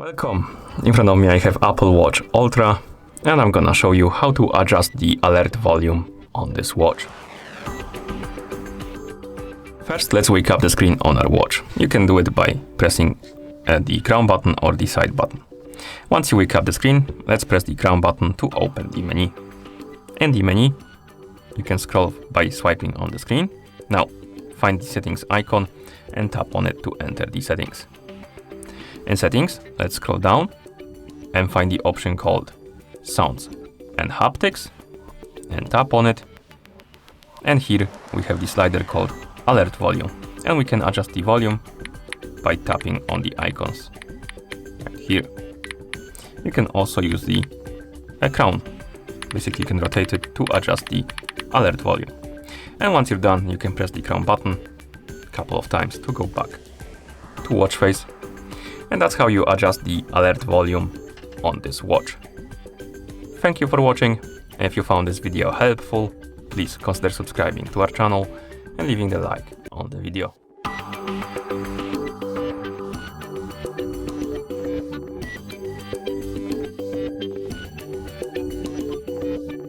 Welcome! In front of me I have Apple Watch Ultra and I'm gonna show you how to adjust the alert volume on this watch. First, let's wake up the screen on our watch. You can do it by pressing the crown button or the side button. Once you wake up the screen, let's press the crown button to open the menu. In the menu, you can scroll by swiping on the screen. Now, find the settings icon and tap on it to enter the settings. In settings, let's scroll down and find the option called Sounds and Haptics and tap on it. And here we have the slider called Alert Volume, and we can adjust the volume by tapping on the icons right here. You can also use the crown. Basically, you can rotate it to adjust the alert volume. And once you're done, you can press the crown button a couple of times to go back to watch face. And that's how you adjust the alert volume on this watch. Thank you for watching. If you found this video helpful, please consider subscribing to our channel and leaving a like on the video.